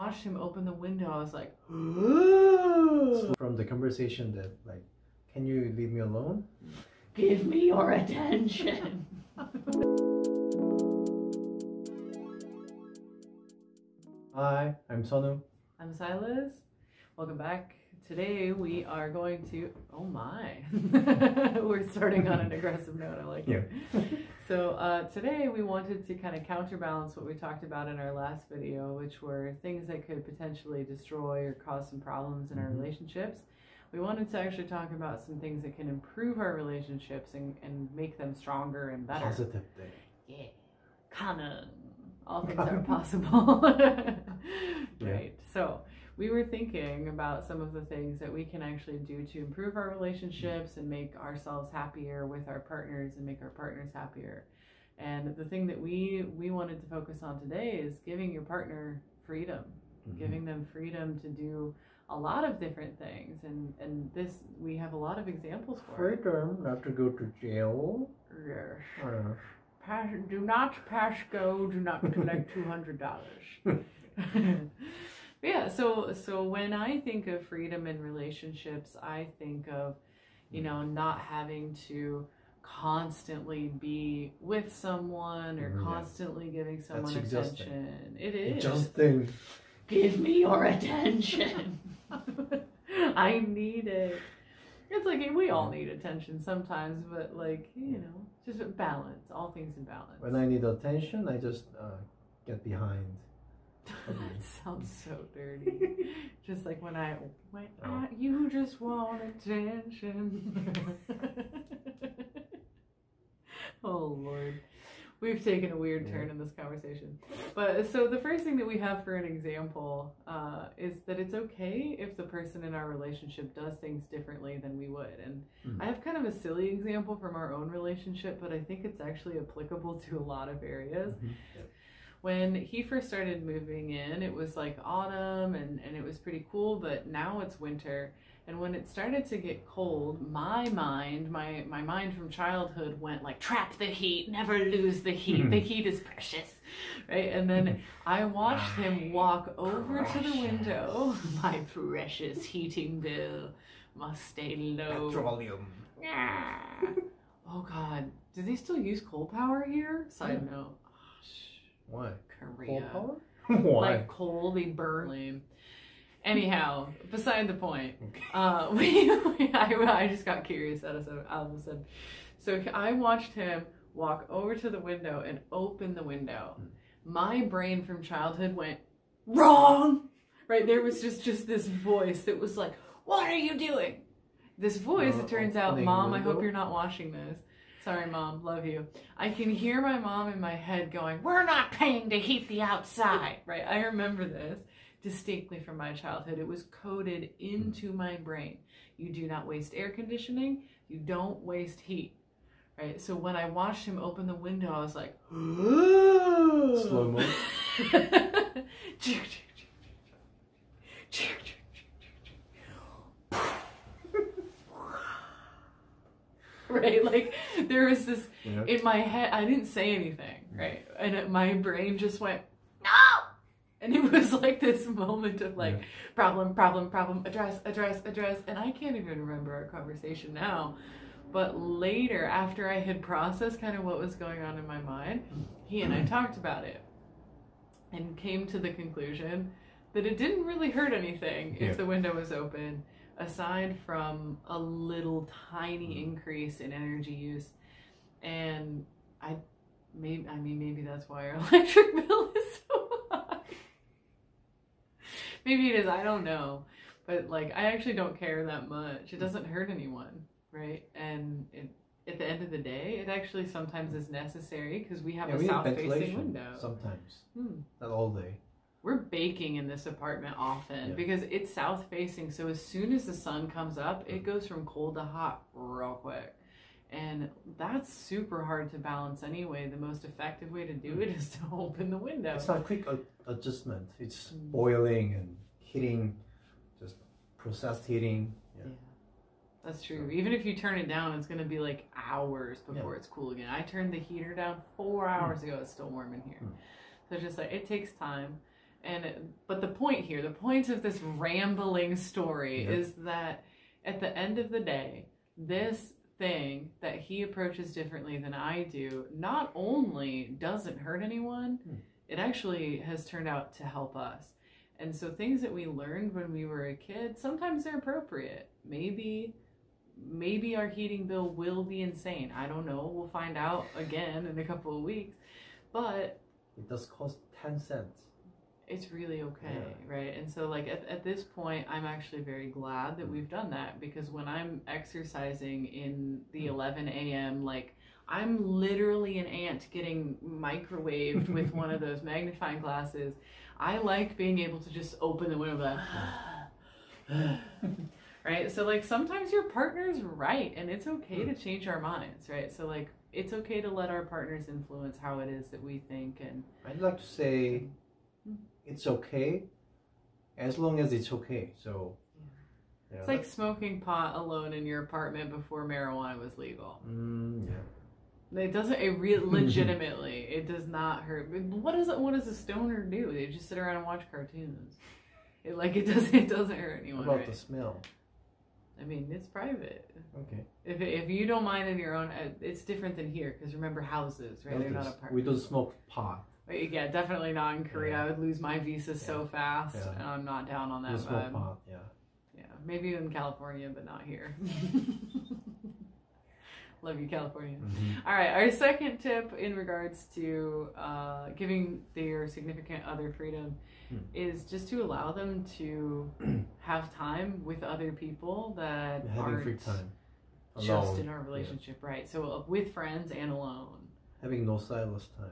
Watched him open the window, I was like, from the conversation that like, can you leave me alone? give me your attention. Hi, I'm Sonu. I'm Silas. Welcome back. Today we are going to, oh my, we're starting on an aggressive note. I like it. So today we wanted to kind of counterbalance what we talked about in our last video, which were things that could potentially destroy or cause some problems in our relationships. We wanted to actually talk about some things that can improve our relationships and make them stronger and better. Positive thing. Yeah. Canon. All things are possible. Right. So we were thinking about some of the things that we can actually do to improve our relationships and make ourselves happier with our partners and make our partners happier. And the thing that we wanted to focus on today is giving your partner freedom, giving them freedom to do a lot of different things. And this, we have a lot of examples for it. Freedom, not to go to jail. Do not pass go, do not collect $200. Yeah, so when I think of freedom in relationships, I think of, not having to constantly be with someone or constantly giving someone attention. It is. Exhausting. Give me your attention. I need it. It's like we all need attention sometimes, but just balance, all things in balance. When I need attention, I just get behind. That sounds so dirty. Just like when you just want attention. Oh Lord. We've taken a weird turn in this conversation. But so the first thing that we have for an example is that it's okay if the person in our relationship does things differently than we would. And I have kind of a silly example from our own relationship, but I think it's actually applicable to a lot of areas. When he first started moving in, it was like autumn and it was pretty cool, but now it's winter. And when it started to get cold, my mind from childhood went like, trap the heat, never lose the heat. The heat is precious, right? And then I watched him walk over to the window. My precious heating bill must stay low. Petroleum. Oh God, do they still use coal power here? Side note. Why? Korea. Coal power? Why? Like coal, they burn. Lame. Anyhow, beside the point. I just got curious all of a sudden. So I watched him walk over to the window and open the window. My brain from childhood went, wrong! Right? There was just this voice that was like, what are you doing? This voice, it turns out, Mom, I hope you're not watching this. Sorry, Mom, love you. I can hear my mom in my head going, we're not paying to heat the outside, right? I remember this distinctly from my childhood. It was coded into my brain. You do not waste air conditioning. You don't waste heat, right? So when I watched him open the window, I was like, slow-mo. Right, like there was this in my head. I didn't say anything, right, and my brain just went no, and it was like this moment of like problem, address, and I can't even remember our conversation now. But later, after I had processed kind of what was going on in my mind, he and I talked about it and came to the conclusion that it didn't really hurt anything if the window was open, aside from a little tiny increase in energy use. And maybe that's why our electric bill is so high. Maybe it is, I don't know. But like, I actually don't care that much. It doesn't hurt anyone, right? And at the end of the day, it actually sometimes is necessary because we have a south-facing window. Sometimes, not all day. We're baking in this apartment often because it's south facing. So as soon as the sun comes up, it goes from cold to hot real quick. And that's super hard to balance anyway. The most effective way to do it is to open the window. It's not a quick adjustment. It's boiling and heating, just processed heating. Yeah. That's true. Even if you turn it down, it's going to be like hours before it's cool again. I turned the heater down 4 hours ago. It's still warm in here. So it's just like, it takes time. But the point of this rambling story is that at the end of the day, this thing that he approaches differently than I do not only doesn't hurt anyone, it actually has turned out to help us. And so things that we learned when we were a kid, sometimes they're appropriate. Maybe our heating bill will be insane. I don't know. We'll find out again in a couple of weeks. But it does cost 10 cents. It's really okay, right? And so like at this point, I'm actually very glad that we've done that, because when I'm exercising in the 11 a.m., like I'm literally an ant getting microwaved with one of those magnifying glasses. I like being able to just open the window and right? So like sometimes your partner's right, and it's okay to change our minds, right? So like it's okay to let our partners influence how it is that we think. And I'd like to say it's okay as long as it's okay. So it's like smoking pot alone in your apartment before marijuana was legal. It doesn't. Legitimately, it does not hurt. What does a stoner do? They just sit around and watch cartoons. It doesn't hurt anyone. What about the smell? I mean, it's private. Okay. If you don't mind in your own, it's different than here, because remember, houses, right? They're not apartments. We don't smoke pot. Yeah, definitely not in Korea. I would lose my visa so fast, and I'm not down on that. We smoke pot. Yeah, maybe in California, but not here. Love you, California. All right, our second tip in regards to giving your significant other freedom is just to allow them to have time with other people that aren't free time. Just in our relationship, right? So with friends and alone. Having no silence time.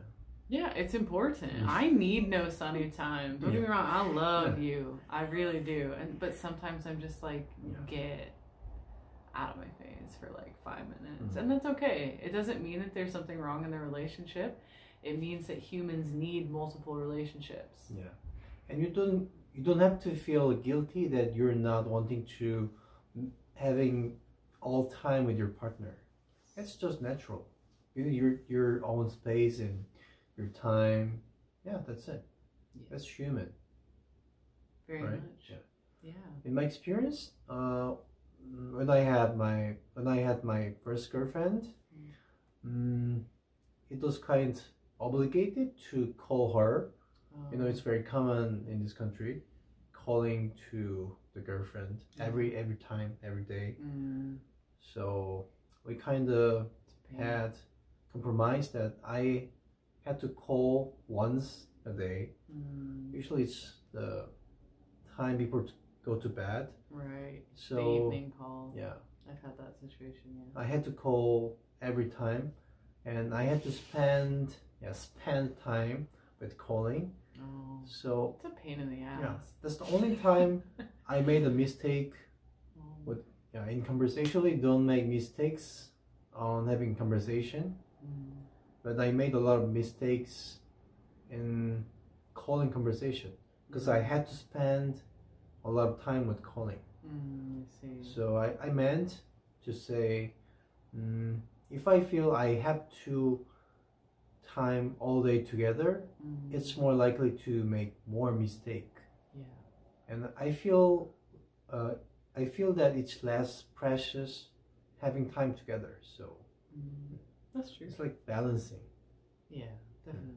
Yeah, it's important. I need no sunny time. Don't get me wrong, I love you. I really do. But sometimes I'm just like, get out of my face for like 5 minutes. And that's okay. It doesn't mean that there's something wrong in the relationship. It means that humans need multiple relationships. Yeah. And you don't have to feel guilty that you're not wanting to having all time with your partner. It's just natural. Your own space and your time. Yeah, that's it. Yeah. That's human. Very much. Yeah. In my experience, when I had my first girlfriend, it was kind of obligated to call her. You know, it's very common in this country, calling to the girlfriend every time, every day. So we kind of had compromised that I had to call once a day. Usually it's the time before to go to bed. Right. So the evening call. Yeah. I've had that situation. Yeah. I had to call every time, and I had to spend time with calling. Oh. So it's a pain in the ass. Yeah, that's the only time I made a mistake. In conversationally, don't make mistakes on having conversation. But I made a lot of mistakes in calling conversation because I had to spend a lot of time with calling. I see. So I meant to say, if I feel I have to time all day together, it's more likely to make more mistake. Yeah. And I feel that it's less precious having time together. So that's true. It's like balancing. Yeah, definitely.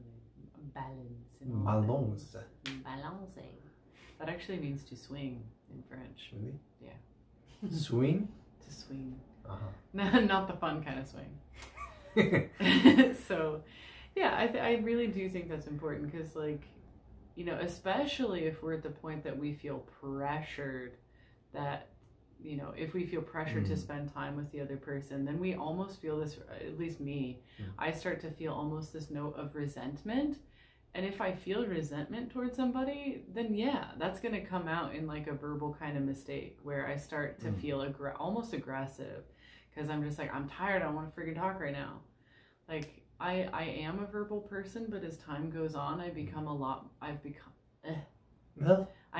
Balancing. That actually means to swing in French. Really? Yeah. Swing? To swing. Uh-huh. Not the fun kind of swing. So, yeah, I really do think that's important because, like, you know, especially if we're at the point that we feel pressured that, you know, if we feel pressured to spend time with the other person, then we almost feel this, at least me, I start to feel almost this note of resentment. And if I feel resentment towards somebody, then yeah, that's going to come out in like a verbal kind of mistake where I start to feel almost aggressive because I'm just like, I'm tired. I want to freaking talk right now. Like I am a verbal person, but as time goes on, I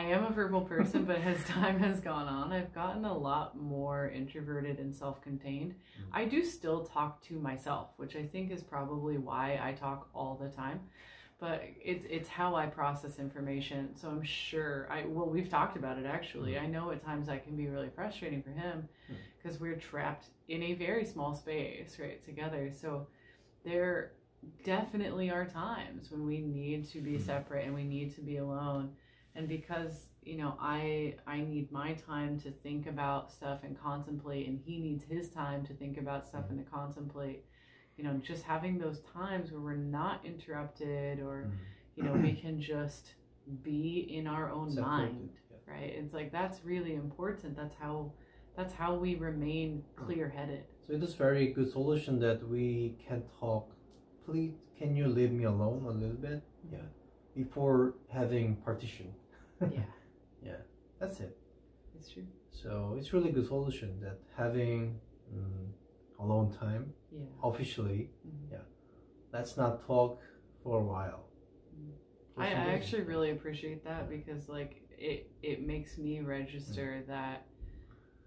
am a verbal person, but as time has gone on, I've gotten a lot more introverted and self-contained. I do still talk to myself, which I think is probably why I talk all the time. but it's how I process information. So I'm sure we've talked about it actually. I know at times that can be really frustrating for him because we're trapped in a very small space, right, together. So there definitely are times when we need to be separate and we need to be alone. And because, you know, I need my time to think about stuff and contemplate, and he needs his time to think about stuff and to contemplate, you know, just having those times where we're not interrupted or, you know, we can just be in our own mind, right? It's like, that's really important. That's how we remain clear-headed. So it is very good solution that we can talk. Please, can you leave me alone a little bit? Yeah. Before having partition. Yeah. That's it. It's true. So it's really good solution that having alone time officially. Let's not talk for a while. I actually really appreciate that because like it makes me register that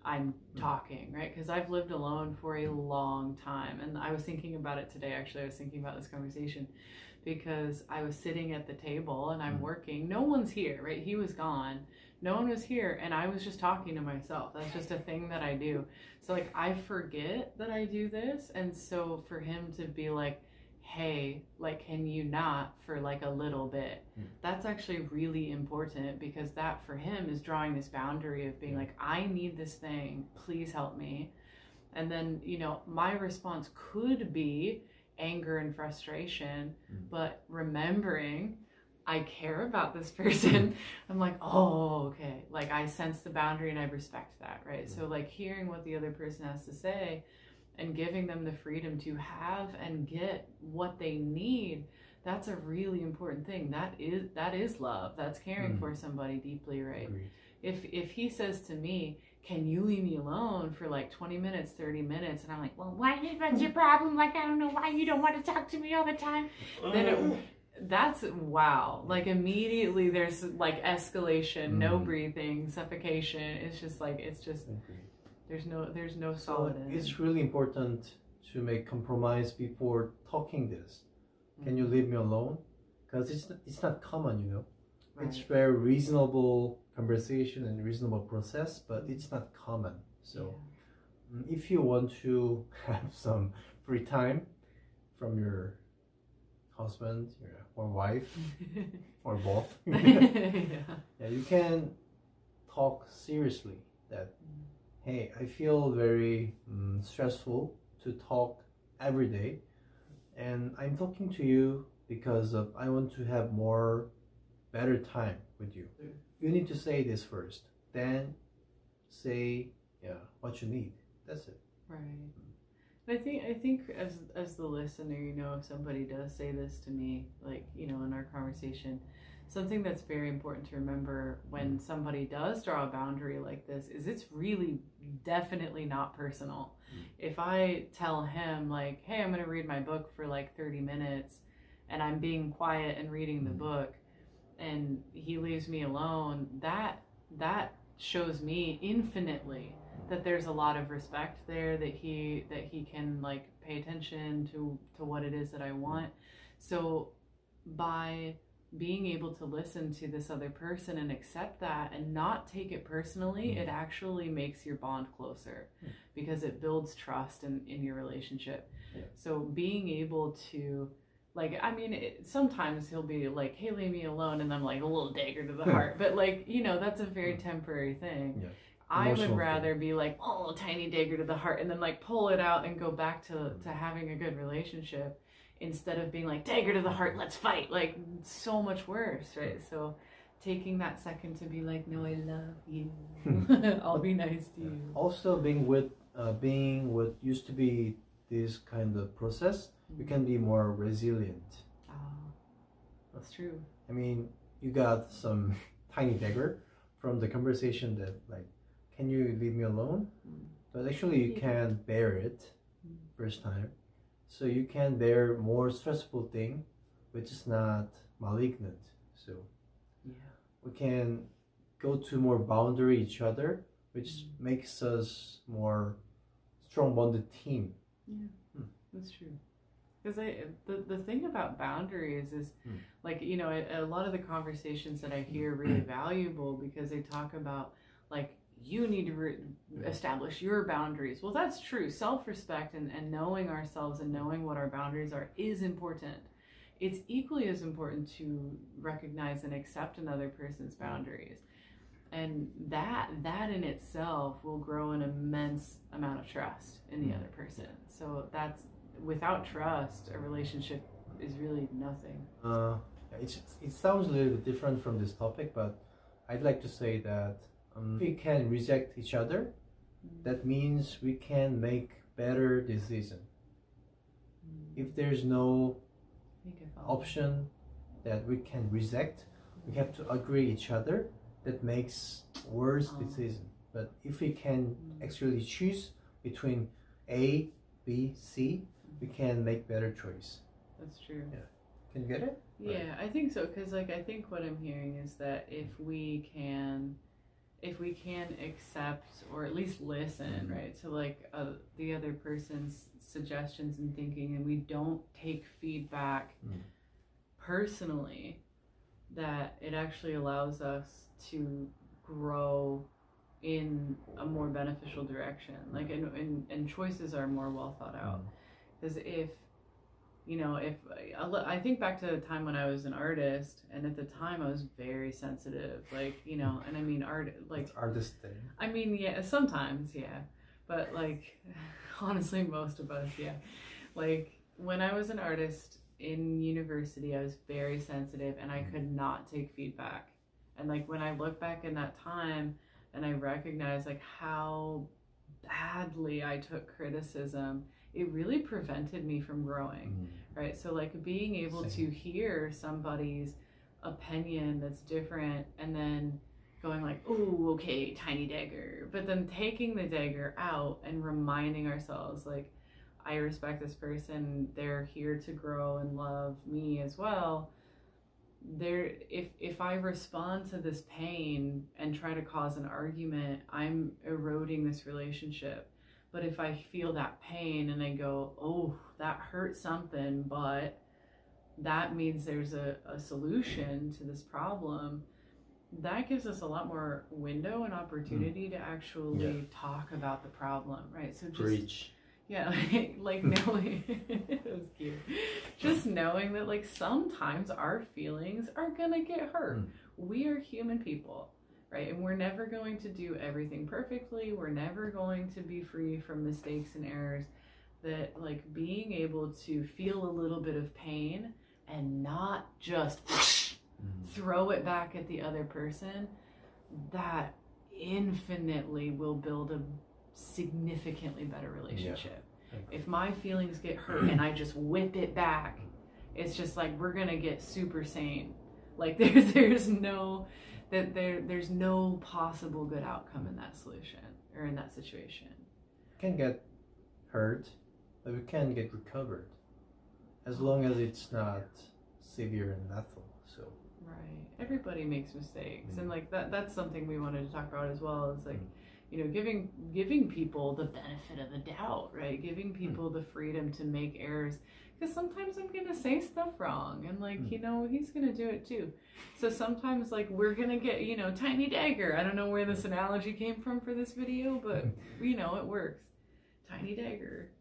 I'm talking, right? Because I've lived alone for a long time, and I was thinking about it today. Actually, I was thinking about this conversation because I was sitting at the table and I'm working. No one's here, right? He was gone. No one was here, and I was just talking to myself. That's just a thing that I do. So like I forget that I do this, and so for him to be like, hey, like, can you not for like a little bit? That's actually really important because that for him is drawing this boundary of being like, I need this thing, please help me. And then, you know, my response could be anger and frustration, but remembering I care about this person, I'm like, oh, okay. Like I sense the boundary and I respect that, right? So like hearing what the other person has to say and giving them the freedom to have and get what they need, that's a really important thing. That is love. That's caring for somebody deeply, right? Agreed. If he says to me, can you leave me alone for like 20 minutes, 30 minutes? And I'm like, well, what's your problem? Like, I don't know why you don't want to talk to me all the time. Then that's wow. Like immediately there's like escalation, no breathing, suffocation. It's just like, there's no solid in it. It's really important to make compromise before talking this. Can you leave me alone? Because it's not common, you know. Right. It's very reasonable conversation and reasonable process, but it's not common. So if you want to have some free time from your husband or wife or both, you can talk seriously that, hey, I feel very stressful to talk every day, and I'm talking to you because I want to have better time with you. You need to say this first, then say what you need. That's it. Right. I think as the listener, you know, if somebody does say this to me, like, you know, in our conversation, something that's very important to remember when somebody does draw a boundary like this is it's really definitely not personal. If I tell him like, hey, I'm going to read my book for like 30 minutes and I'm being quiet and reading the book and he leaves me alone, that shows me infinitely that there's a lot of respect there, that he can like pay attention to what it is that I want. So by being able to listen to this other person and accept that and not take it personally, it actually makes your bond closer because it builds trust in your relationship. So being able to, like, I mean, sometimes he'll be like, hey, leave me alone, and I'm like a little dagger to the heart, but like, you know, that's a very temporary thing. I would rather be like, oh, tiny dagger to the heart, and then like pull it out and go back to having a good relationship instead of being like, dagger to the heart, let's fight. Like, so much worse, right? So taking that second to be like, no, I love you. I'll be nice to you. Also, being with used to be this kind of process, we can be more resilient. Oh, that's true. I mean, you got some tiny dagger from the conversation that like, can you leave me alone? But actually you can bear it first time. So you can bear more stressful thing, which is not malignant. So we can go to more boundary each other, which makes us more strong bonded team. That's true. Because the thing about boundaries is, like, you know, a lot of the conversations that I hear are really valuable because they talk about, like, you need to establish your boundaries. Well, that's true. Self-respect and knowing ourselves and knowing what our boundaries are is important. It's equally as important to recognize and accept another person's boundaries. And that in itself will grow an immense amount of trust in the other person. So that's, without trust, a relationship is really nothing. It sounds a little bit different from this topic, but I'd like to say that if we can reject each other, that means we can make better decision. If there's no option that we can reject, we have to agree each other. That makes worse decision. But if we can actually choose between A, B, C, we can make better choice. That's true. Yeah. Can you get it? Yeah, right. I think so. Because, like, I think what I'm hearing is that if we can accept or at least listen, right, to like the other person's suggestions and thinking, and we don't take feedback personally, that it actually allows us to grow in a more beneficial direction. Like, and choices are more well thought out. Because if I think back to the time when I was an artist, and at the time I was very sensitive, like, you know, and I mean, it's artist thing. I mean, yeah, sometimes, yeah, but like, honestly, most of us, yeah. Like, when I was an artist in university, I was very sensitive, and I could not take feedback. And like, when I look back in that time, and I recognize like how badly I took criticism, it really prevented me from growing, right? So like, being able to hear somebody's opinion that's different, and then going like, oh, okay, tiny dagger, but then taking the dagger out and reminding ourselves, like, I respect this person, they're here to grow and love me as well. If I respond to this pain and try to cause an argument, I'm eroding this relationship. But if I feel that pain and I go, oh, that hurt something, but that means there's a solution to this problem, that gives us a lot more window and opportunity to actually talk about the problem, right? So just Preach. Yeah, like knowing, it was cute. Just knowing that, like, sometimes our feelings are gonna get hurt. We are human people, right? And we're never going to do everything perfectly. We're never going to be free from mistakes and errors. That, like, being able to feel a little bit of pain and not just throw it back at the other person, that infinitely will build a significantly better relationship. If my feelings get hurt and I just whip it back, it's just like, we're gonna get super sane. Like, there's no possible good outcome in that solution or in that situation. We can get hurt, but we can get recovered, as long as it's not severe and lethal. So right, everybody makes mistakes, and like that's something we wanted to talk about as well. It's like, you know, giving people the benefit of the doubt, right? Giving people the freedom to make errors, because sometimes I'm gonna say stuff wrong, and like, you know, he's gonna do it too. So sometimes, like, we're gonna get, you know, tiny dagger. I don't know where this analogy came from for this video, but you know, it works. Tiny dagger.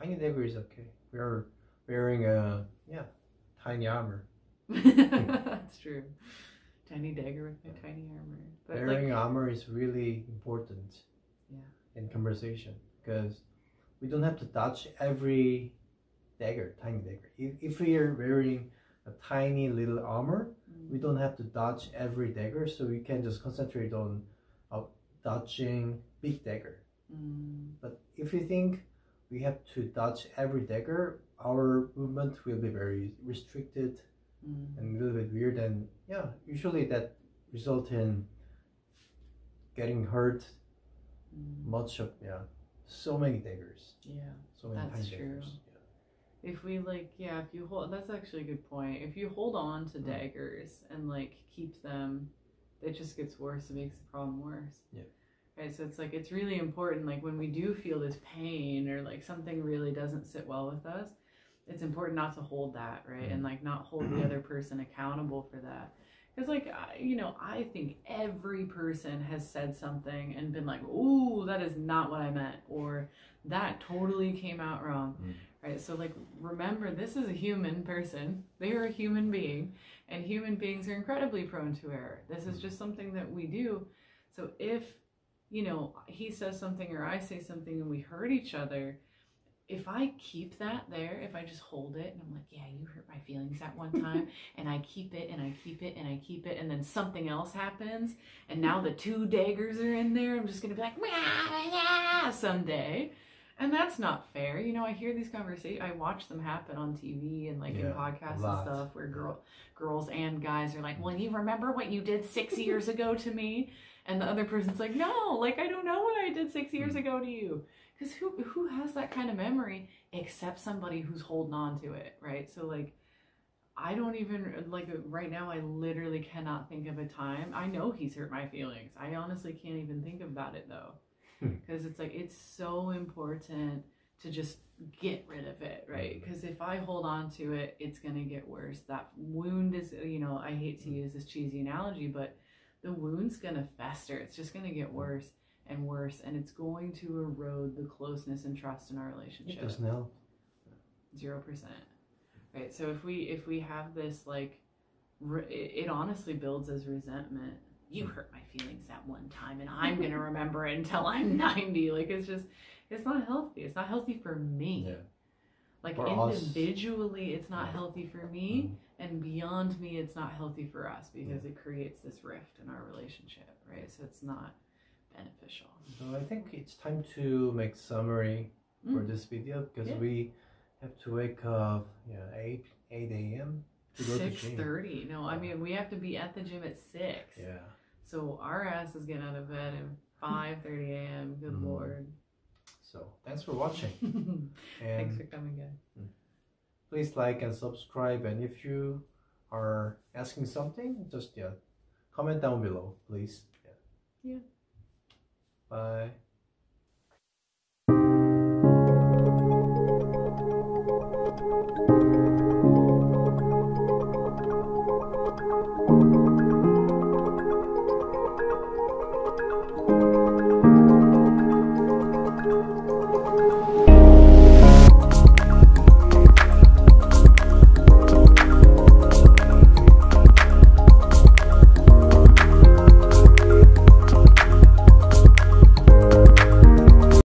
Tiny dagger is okay. We're wearing a tiny armor. That's true. Tiny dagger with my tiny armor. But wearing armor is really important in conversation, because we don't have to dodge every dagger, tiny dagger. If we are wearing a tiny little armor, we don't have to dodge every dagger, so we can just concentrate on dodging big dagger. But if we think we have to dodge every dagger, our movement will be very restricted and a little bit weird, and usually that result in getting hurt much of so many daggers. So many that's tiny true. daggers. If we if you hold, that's actually a good point. If you hold on to daggers and like keep them, it just gets worse. It makes the problem worse. Right, so it's like, it's really important, like, when we do feel this pain or like something really doesn't sit well with us, it's important not to hold that, right? And like not hold the other person accountable for that. Because like, you know, I think every person has said something and been like, ooh, that is not what I meant, or that totally came out wrong, right? So like, remember, this is a human person. They are a human being, and human beings are incredibly prone to error. This is just something that we do. So if, you know, he says something or I say something and we hurt each other, if I keep that there, if I just hold it and I'm like, yeah, you hurt my feelings that one time, and I keep it and I keep it and I keep it, and then something else happens, and now the two daggers are in there, I'm just gonna be like, yeah, someday. And that's not fair. You know, I hear these conversations, I watch them happen on TV and like in podcasts and stuff where girls and guys are like, well, you remember what you did 6 years ago to me? And the other person's like, no, like, I don't know what I did 6 years ago to you. Because who has that kind of memory except somebody who's holding on to it, right? So, like, I don't even, like, right now, I literally cannot think of a time. I know he's hurt my feelings. I honestly can't even think about it, though. Because it's like, it's so important to just get rid of it, right? Because if I hold on to it, it's going to get worse. That wound is, you know, I hate to use this cheesy analogy, but the wound's going to fester. It's just going to get worse and worse, and it's going to erode the closeness and trust in our relationship. It doesn't help. 0%. Right? So if we have this, like, it honestly builds as resentment. You hurt my feelings that one time, and I'm going to remember it until I'm 90. Like, it's not healthy. It's not healthy for me. Yeah. Like, for individually, it's not healthy for me, and beyond me, it's not healthy for us, because it creates this rift in our relationship, right? So it's not beneficial. So I think it's time to make summary for this video, because we have to wake up 8 a.m. to go to gym. 6:30. No, I mean, we have to be at the gym at 6. Yeah. So our ass is getting out of bed at 5:30 a.m. Good Lord. So thanks for watching. And thanks for coming, guys. Please like and subscribe, and if you are asking something, just comment down below, please. Yeah. Yeah. Bye.